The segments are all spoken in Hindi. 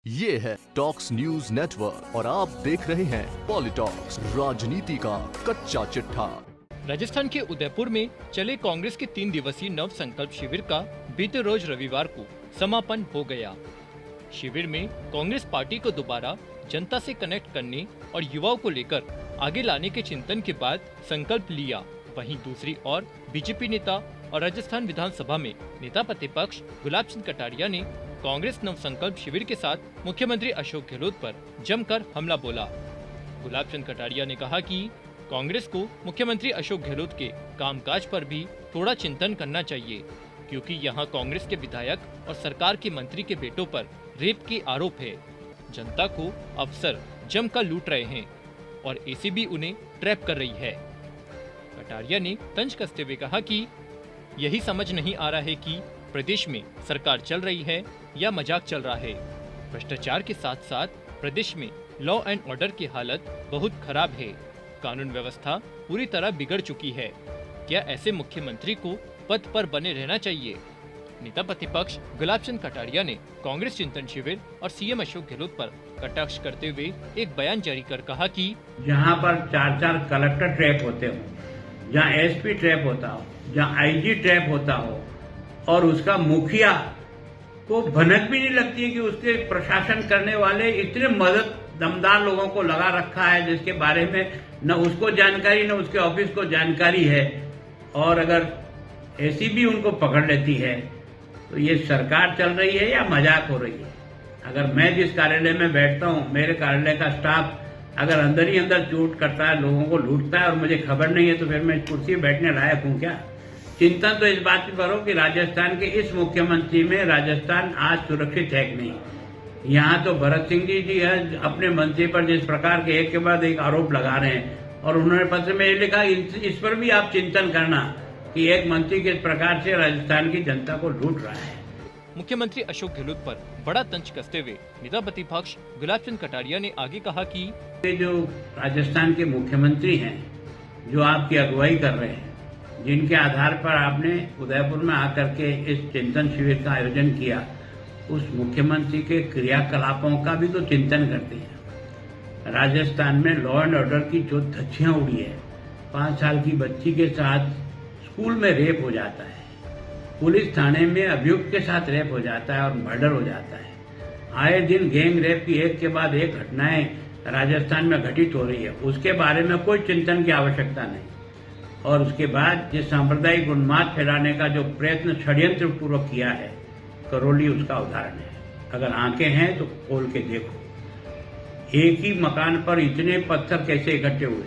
ये है टॉक्स न्यूज नेटवर्क और आप देख रहे हैं पॉलिटॉक्स, राजनीति का कच्चा चिट्ठा। राजस्थान के उदयपुर में चले कांग्रेस के 3 दिवसीय नव संकल्प शिविर का बीते रोज रविवार को समापन हो गया। शिविर में कांग्रेस पार्टी को दोबारा जनता से कनेक्ट करने और युवाओं को लेकर आगे लाने के चिंतन के बाद संकल्प लिया। वहीं दूसरी ओर बीजेपी नेता और राजस्थान विधानसभा में नेता प्रतिपक्ष गुलाब चंद कटारिया ने कांग्रेस नव संकल्प शिविर के साथ मुख्यमंत्री अशोक गहलोत पर जमकर हमला बोला। गुलाब चंद कटारिया ने कहा कि कांग्रेस को मुख्यमंत्री अशोक गहलोत के कामकाज पर भी थोड़ा चिंतन करना चाहिए, क्योंकि यहां कांग्रेस के विधायक और सरकार के मंत्री के बेटों पर रेप के आरोप है। जनता को अफसर जमकर लूट रहे हैं और एसीबी उन्हें ट्रैप कर रही है। कटारिया ने तंज कसते हुए कहा कि यही समझ नहीं आ रहा है कि प्रदेश में सरकार चल रही है या मजाक चल रहा है। भ्रष्टाचार के साथ साथ प्रदेश में लॉ एंड ऑर्डर की हालत बहुत खराब है। कानून व्यवस्था पूरी तरह बिगड़ चुकी है। क्या ऐसे मुख्यमंत्री को पद पर बने रहना चाहिए? नेता प्रतिपक्ष गुलाब चंद कटारिया ने कांग्रेस चिंतन शिविर और सीएम अशोक गहलोत पर कटाक्ष करते हुए एक बयान जारी कर कहा कि जहां पर 4 कलेक्टर ट्रैप होते हो, जहां एसपी ट्रैप होता हो, जहां आईजी ट्रैप होता हो और उसका मुखिया को भनक भी नहीं लगती है कि उसके प्रशासन करने वाले इतने मदद दमदार लोगों को लगा रखा है जिसके बारे में न उसको जानकारी न उसके ऑफिस को जानकारी है, और अगर एसीबी उनको पकड़ लेती है तो ये सरकार चल रही है या मजाक हो रही है। अगर मैं जिस कार्यालय में बैठता हूं, मेरे कार्यालय का स्टाफ अगर अंदर ही अंदर चोट करता है, लोगों को लूटता है और मुझे खबर नहीं है, तो फिर मैं इस कुर्सी में बैठने लायक हूं क्या? चिंतन तो इस बात की करो कि राजस्थान के इस मुख्यमंत्री में राजस्थान आज सुरक्षित है कि नहीं। यहाँ तो भरत सिंह जी है अपने मंत्री पर जिस प्रकार के एक के बाद एक आरोप लगा रहे हैं, और उन्होंने पत्र में ये लिखा इस पर भी आप चिंतन करना कि एक मंत्री किस प्रकार से राजस्थान की जनता को लूट रहा है। मुख्यमंत्री अशोक गहलोत पर बड़ा तंज कसते हुए नेता प्रतिपक्ष गुलाब चंद कटारिया ने आगे कहा कि जो राजस्थान के मुख्यमंत्री हैं, जो आपकी अगुवाई कर रहे हैं, जिनके आधार पर आपने उदयपुर में आकर के इस चिंतन शिविर का आयोजन किया, उस मुख्यमंत्री के क्रियाकलापों का भी तो चिंतन करते हैं। राजस्थान में लॉ एंड ऑर्डर की जो धज्जियां उड़ी है, 5 साल की बच्ची के साथ स्कूल में रेप हो जाता है, पुलिस थाने में अभियुक्त के साथ रेप हो जाता है और मर्डर हो जाता है। आए दिन गैंग रेप की एक के बाद एक घटनाएं राजस्थान में घटित हो रही है, उसके बारे में कोई चिंतन की आवश्यकता नहीं। और उसके बाद जिस सांप्रदायिक उन्माद फैलाने का जो प्रयत्न षड्यंत्र पूर्वक किया है, करौली उसका उदाहरण है। अगर आंखें हैं तो खोल के देखो, एक ही मकान पर इतने पत्थर कैसे इकट्ठे हुए,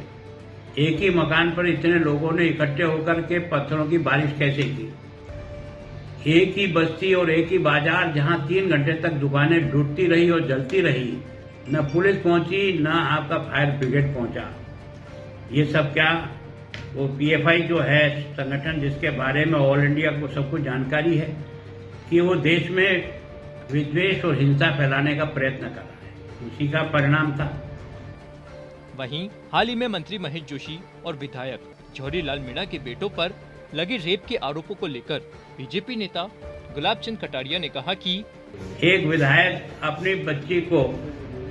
एक ही मकान पर इतने लोगों ने इकट्ठे होकर के पत्थरों की बारिश कैसे की। एक ही बस्ती और एक ही बाजार जहां 3 घंटे तक दुकानें लूटती रही और जलती रही, न पुलिस पहुंची न आपका फायर ब्रिगेड पहुंचा। ये सब क्या, वो पीएफआई जो है संगठन जिसके बारे में ऑल इंडिया को सब कुछ जानकारी है कि वो देश में विद्वेष और हिंसा फैलाने का प्रयत्न कर रहा है, उसी का परिणाम था। वहीं हाल ही में मंत्री महेश जोशी और विधायक जौहरी लाल मीणा के बेटों पर लगे रेप के आरोपों को लेकर बीजेपी नेता गुलाब चंद कटारिया ने कहा कि एक विधायक अपनी बच्ची को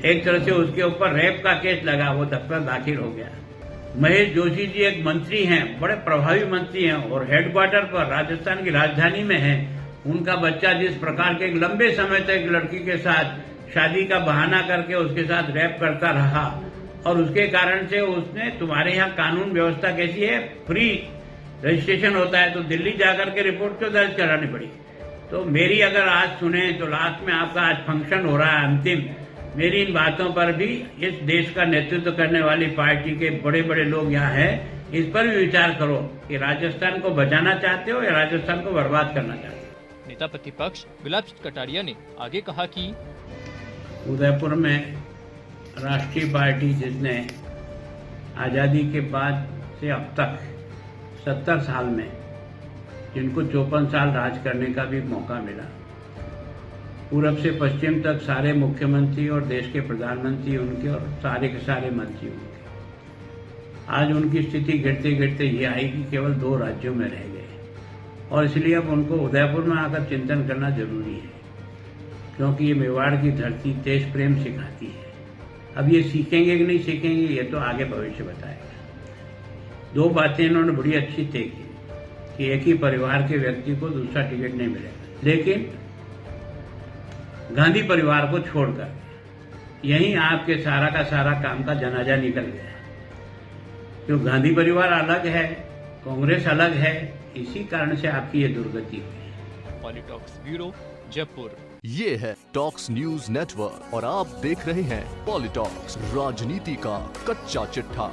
एक तरह से उसके ऊपर रेप का केस लगा, वो दफ्तर दाखिल हो गया। महेश जोशी जी एक मंत्री हैं, बड़े प्रभावी मंत्री हैं और हेडक्वार्टर पर राजस्थान की राजधानी में हैं। उनका बच्चा जिस प्रकार के एक लंबे समय तक एक लड़की के साथ शादी का बहाना करके उसके साथ रेप करता रहा, और उसके कारण से उसने, तुम्हारे यहाँ कानून व्यवस्था कैसी है, फ्री रजिस्ट्रेशन होता है तो दिल्ली जाकर के रिपोर्ट क्यों दर्ज करानी पड़ी। तो मेरी अगर आज सुने तो लास्ट में आपका आज फंक्शन हो रहा है अंतिम, मेरी इन बातों पर भी इस देश का नेतृत्व करने वाली पार्टी के बड़े बड़े लोग यहाँ हैं, इस पर भी विचार करो कि राजस्थान को बचाना चाहते हो या राजस्थान को बर्बाद करना चाहते हो। नेता प्रतिपक्ष गुलाब चंद कटारिया ने आगे कहा कि उदयपुर में राष्ट्रीय पार्टी जिसने आजादी के बाद से अब तक 70 साल में जिनको 54 साल राज करने का भी मौका मिला, पूरब से पश्चिम तक सारे मुख्यमंत्री और देश के प्रधानमंत्री उनके और सारे के सारे मंत्री उनके, आज उनकी स्थिति गिरते गिरते ये आई कि केवल 2 राज्यों में रह गए, और इसलिए अब उनको उदयपुर में आकर चिंतन करना जरूरी है। क्योंकि ये मेवाड़ की धरती देश प्रेम सिखाती है। अब ये सीखेंगे कि नहीं सीखेंगे ये तो आगे भविष्य बताएगा। दो बातें इन्होंने बड़ी अच्छी तय की कि एक ही परिवार के व्यक्ति को दूसरा टिकट नहीं मिलेगा, लेकिन गांधी परिवार को छोड़कर यहीं आपके सारा का सारा काम का जनाजा निकल गया। क्यों गांधी परिवार अलग है, कांग्रेस अलग है, इसी कारण से आपकी ये दुर्गति हुई। पॉलिटॉक्स ब्यूरो, जयपुर। ये है टॉक्स न्यूज नेटवर्क और आप देख रहे हैं पॉलिटॉक्स, राजनीति का कच्चा चिट्ठा।